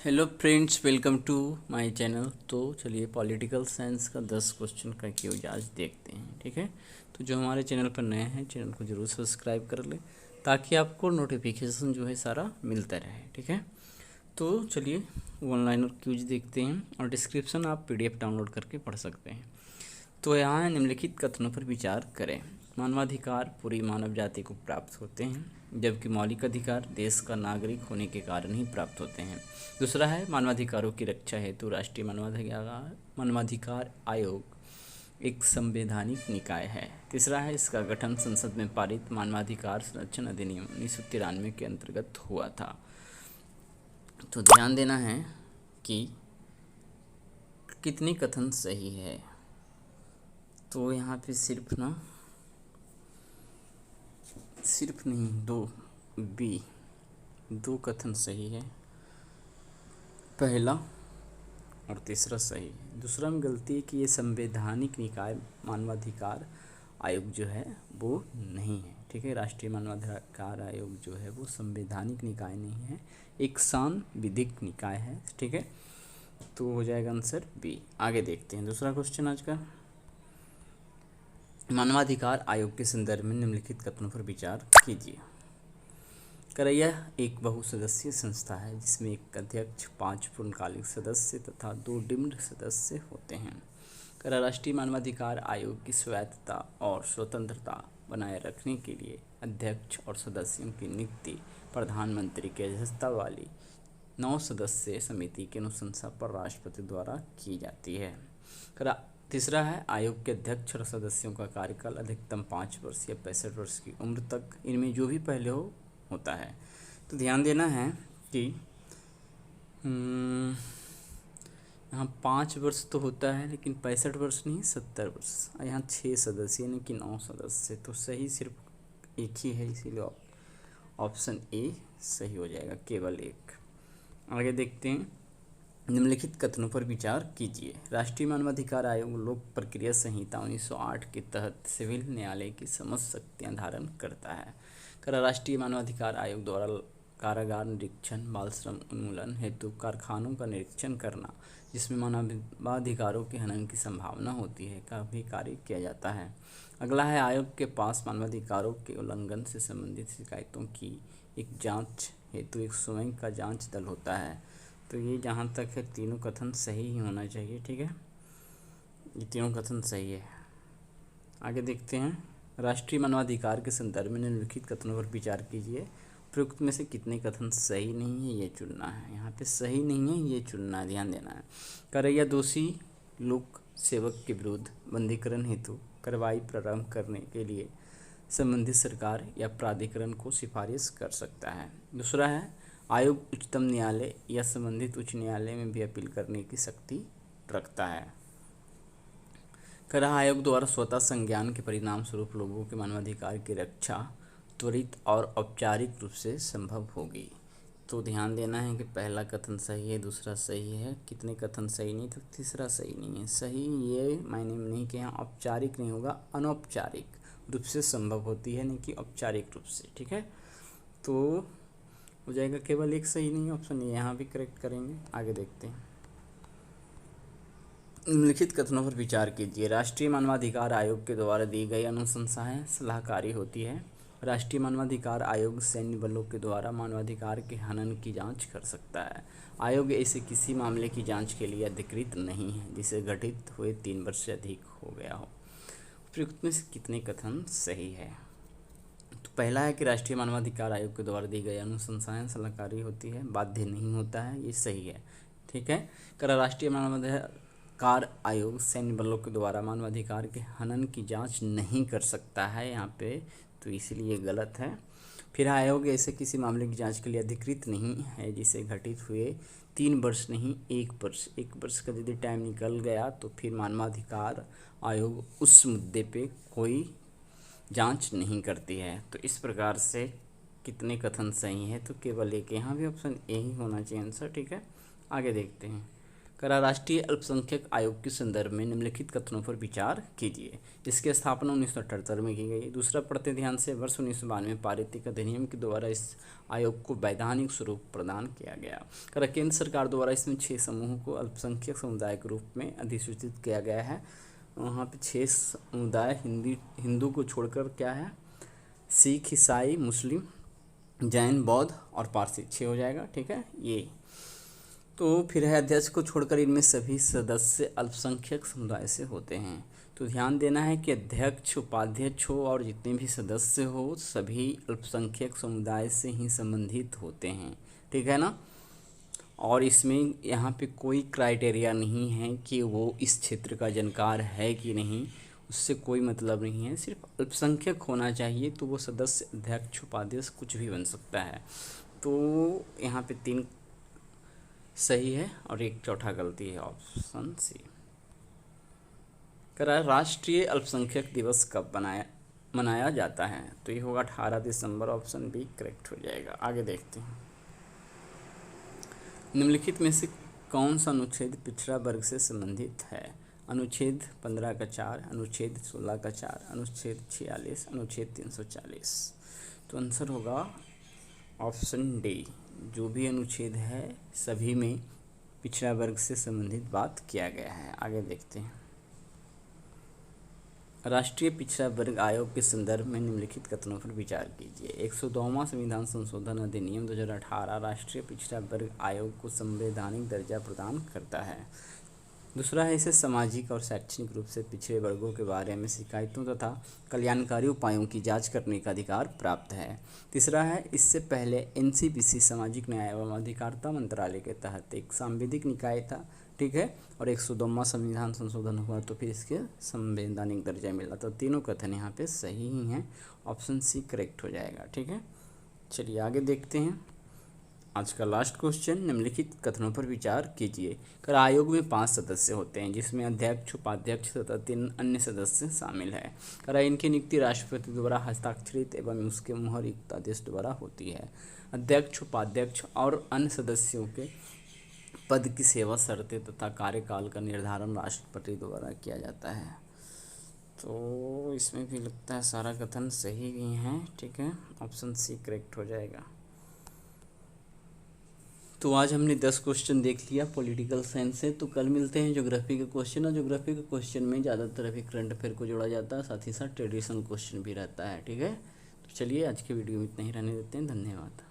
Hello friends, welcome to my channel. तो चलिए political science का 10 क्वेश्चन का क्यूज आज देखते हैं। ठीक है, तो जो हमारे चैनल पर नए हैं चैनल को ज़रूर सब्सक्राइब कर ले ताकि आपको नोटिफिकेशन जो है सारा मिलता रहे। ठीक है, तो चलिए ऑनलाइन और क्यूज देखते हैं और डिस्क्रिप्शन आप पीडीएफ डाउनलोड करके पढ़ सकते हैं। तो यहाँ निम्नलिखित कथनों पर विचार करें। मानवाधिकार पूरी मानव जाति को प्राप्त होते हैं, जबकि मौलिक अधिकार देश का नागरिक होने के कारण ही प्राप्त होते हैं। दूसरा है, मानवाधिकारों की रक्षा हेतु राष्ट्रीय मानवाधिकार आयोग एक संवैधानिक निकाय है। तीसरा है, इसका गठन संसद में पारित मानवाधिकार संरक्षण अधिनियम 1993 के अंतर्गत हुआ था। तो ध्यान देना है कि कितनी कथन सही है। तो यहाँ पे सिर्फ नहीं दो कथन सही है, पहला और तीसरा सही है। दूसरा में गलती है कि ये संवैधानिक निकाय मानवाधिकार आयोग जो है वो नहीं है। ठीक है, राष्ट्रीय मानवाधिकार आयोग जो है वो संवैधानिक निकाय नहीं है, एक सांविधिक निकाय है। ठीक है, तो हो जाएगा आंसर बी। आगे देखते हैं दूसरा क्वेश्चन आज का। मानवाधिकार आयोग के संदर्भ में निम्नलिखित कथनों पर विचार कीजिए। यह एक बहुसदस्यीय संस्था है जिसमें एक अध्यक्ष, 5 पूर्णकालिक सदस्य तथा 2 डिम्ड सदस्य होते हैं। राष्ट्रीय मानवाधिकार आयोग की स्वायत्तता और स्वतंत्रता बनाए रखने के लिए अध्यक्ष और सदस्यों की नियुक्ति प्रधानमंत्री की अध्यक्षता वाली 9 सदस्यीय समिति की अनुशंसा पर राष्ट्रपति द्वारा की जाती है। तीसरा है, आयोग के अध्यक्ष और सदस्यों का कार्यकाल अधिकतम 5 वर्ष या 65 वर्ष की उम्र तक इनमें जो भी पहले होता है। तो ध्यान देना है कि यहाँ 5 वर्ष तो होता है लेकिन 65 वर्ष नहीं, 70 वर्ष। यहाँ 6 सदस्य यानी कि 9 सदस्य, तो सही सिर्फ एक ही है, इसीलिए ऑप्शन ए सही हो जाएगा, केवल एक। आगे देखते हैं, निम्नलिखित कथनों पर विचार कीजिए। राष्ट्रीय मानवाधिकार आयोग लोक प्रक्रिया संहिता 1908 के तहत सिविल न्यायालय की समस्त शक्तियां धारण करता है। राष्ट्रीय मानवाधिकार आयोग द्वारा कारागार निरीक्षण, बाल श्रम उन्मूलन हेतु कारखानों का निरीक्षण करना, जिसमें मानवाधिकारों के हनन की संभावना होती है, का भी कार्य किया जाता है। अगला है, आयोग के पास मानवाधिकारों के उल्लंघन से संबंधित शिकायतों की एक जांच हेतु एक स्वयं का जांच दल होता है। तो ये जहाँ तक है तीनों कथन सही ही होना चाहिए। ठीक है, ये तीनों कथन सही है। आगे देखते हैं, राष्ट्रीय मानवाधिकार के संदर्भ में निम्नलिखित कथनों पर विचार कीजिए। उपयुक्त में से कितने कथन सही नहीं है ये चुनना है। यहाँ पे सही नहीं है ये चुनना है, ध्यान देना है। करैया दोषी लोक सेवक के विरुद्ध बंदीकरण हेतु कार्रवाई प्रारंभ करने के लिए संबंधित सरकार या प्राधिकरण को सिफारिश कर सकता है। दूसरा है, आयोग उच्चतम न्यायालय या संबंधित उच्च न्यायालय में भी अपील करने की शक्ति रखता है। आयोग द्वारा स्वतः संज्ञान के परिणाम स्वरूप लोगों के मानवाधिकार की रक्षा त्वरित और औपचारिक रूप से संभव होगी। तो ध्यान देना है कि पहला कथन सही है, दूसरा सही है। कितने कथन सही नहीं, तो तीसरा सही नहीं है। सही ये मायने में नहीं कि यहाँ औपचारिक नहीं होगा, अनौपचारिक रूप से संभव होती है, नहीं कि औपचारिक रूप से। ठीक है, तो हो जाएगा केवल एक सही नहीं, ऑप्शन ए यहाँ भी करेक्ट करेंगे। आगे देखते हैं, निम्नलिखित कथनों पर विचार कीजिए। राष्ट्रीय मानवाधिकार आयोग के द्वारा दी गई अनुशंसाएं सलाहकारी होती है। राष्ट्रीय मानवाधिकार आयोग सैन्य बलों के द्वारा मानवाधिकार के हनन की जांच कर सकता है। आयोग ऐसे किसी मामले की जांच के लिए अधिकृत नहीं है जिसे गठित हुए 3 वर्ष से अधिक हो गया हो। उपयुक्त में से कितने कथन सही है। तो पहला है कि राष्ट्रीय मानवाधिकार आयोग के द्वारा दी गई अनुशंसाएं सलाहकारी होती है, बाध्य नहीं होता है, ये सही है। ठीक है, राष्ट्रीय मानवाधिकार आयोग सैन्य बलों के द्वारा मानवाधिकार के हनन की जांच नहीं कर सकता है यहाँ पे, तो इसलिए गलत है। फिर आयोग ऐसे किसी मामले की जांच के लिए अधिकृत नहीं है जिसे घटित हुए 3 वर्ष नहीं 1 वर्ष, 1 वर्ष का यदि टाइम निकल गया तो फिर मानवाधिकार आयोग उस मुद्दे पे कोई जांच नहीं करती है। तो इस प्रकार से कितने कथन सही है, तो केवल एक, यहाँ भी ऑप्शन ए ही होना चाहिए आंसर। ठीक है, आगे देखते हैं, करा राष्ट्रीय अल्पसंख्यक आयोग के संदर्भ में निम्नलिखित कथनों पर विचार कीजिए। इसकी स्थापना 1978 में की गई। दूसरा पढ़ते ध्यान से, वर्ष 1992 में पारित एक अधिनियम के द्वारा इस आयोग को वैधानिक स्वरूप प्रदान किया गया। करा केंद्र सरकार द्वारा इसमें 6 समूहों को अल्पसंख्यक समुदाय के रूप में अधिसूचित किया गया है। वहाँ पे 6 समुदाय हिंदू को छोड़कर क्या है, सिख, ईसाई, मुस्लिम, जैन, बौद्ध और पारसी, 6 हो जाएगा। ठीक है, ये तो फिर है अध्यक्ष को छोड़कर इनमें सभी सदस्य अल्पसंख्यक समुदाय से होते हैं। तो ध्यान देना है कि अध्यक्ष, उपाध्यक्ष हो और जितने भी सदस्य हो सभी अल्पसंख्यक समुदाय से ही संबंधित होते हैं। ठीक है ना। और इसमें यहाँ पे कोई क्राइटेरिया नहीं है कि वो इस क्षेत्र का जानकार है कि नहीं, उससे कोई मतलब नहीं है, सिर्फ अल्पसंख्यक होना चाहिए। तो वो सदस्य, अध्यक्ष, उपाध्यक्ष कुछ भी बन सकता है। तो यहाँ पे 3 सही है और 1 चौथा गलती है, ऑप्शन सी। करा राष्ट्रीय अल्पसंख्यक दिवस कब मनाया जाता है? तो ये होगा 18 दिसंबर, ऑप्शन बी करेक्ट हो जाएगा। आगे देखते हैं, निम्नलिखित में से कौन सा अनुच्छेद पिछड़ा वर्ग से संबंधित है? अनुच्छेद 15 का 4, अनुच्छेद 16 का 4, अनुच्छेद 46, अनुच्छेद 340। तो आंसर होगा ऑप्शन डी। जो भी अनुच्छेद है सभी में पिछड़ा वर्ग से संबंधित बात किया गया है। आगे देखते हैं, राष्ट्रीय पिछड़ा वर्ग आयोग के संदर्भ में निम्नलिखित कथनों पर विचार कीजिए। 102वां संविधान संशोधन अधिनियम 2018 राष्ट्रीय पिछड़ा वर्ग आयोग को संवैधानिक दर्जा प्रदान करता है। दूसरा है, इसे सामाजिक और शैक्षणिक रूप से पिछड़े वर्गों के बारे में शिकायतों तथा कल्याणकारी उपायों की जांच करने का अधिकार प्राप्त है। तीसरा है, इससे पहले एनसीपीसी सामाजिक न्याय एवं अधिकारिता मंत्रालय के तहत एक सांविधिक निकाय था। ठीक है, और 102वां संविधान संशोधन हुआ तो फिर इसके संवैधानिक दर्जा मिला। तो तीनों कथन यहाँ पे सही ही हैं, ऑप्शन सी करेक्ट हो जाएगा। ठीक है, चलिए आगे देखते हैं। आज का लास्ट क्वेश्चन, निम्नलिखित कथनों पर विचार कीजिए। कर आयोग में 5 सदस्य होते हैं, जिसमें अध्यक्ष, उपाध्यक्ष तथा 3 अन्य सदस्य शामिल है। कर इनकी नियुक्ति राष्ट्रपति द्वारा हस्ताक्षरित एवं उसके मुहर युक्त आदेश द्वारा होती है। अध्यक्ष, उपाध्यक्ष और अन्य सदस्यों के पद की सेवा शर्तें तथा कार्यकाल का निर्धारण राष्ट्रपति द्वारा किया जाता है। तो इसमें भी लगता है सारा कथन सही ही है। ठीक है, ऑप्शन सी करेक्ट हो जाएगा। तो आज हमने 10 क्वेश्चन देख लिया पॉलिटिकल साइंस से। तो कल मिलते हैं ज्योग्राफी के क्वेश्चन, और ज्योग्राफी के क्वेश्चन में ज़्यादातर अभी करंट अफेयर को जोड़ा जाता है, साथ ही साथ ट्रेडिशनल क्वेश्चन भी रहता है। ठीक है, तो चलिए आज के वीडियो में इतना ही रहने देते हैं। धन्यवाद।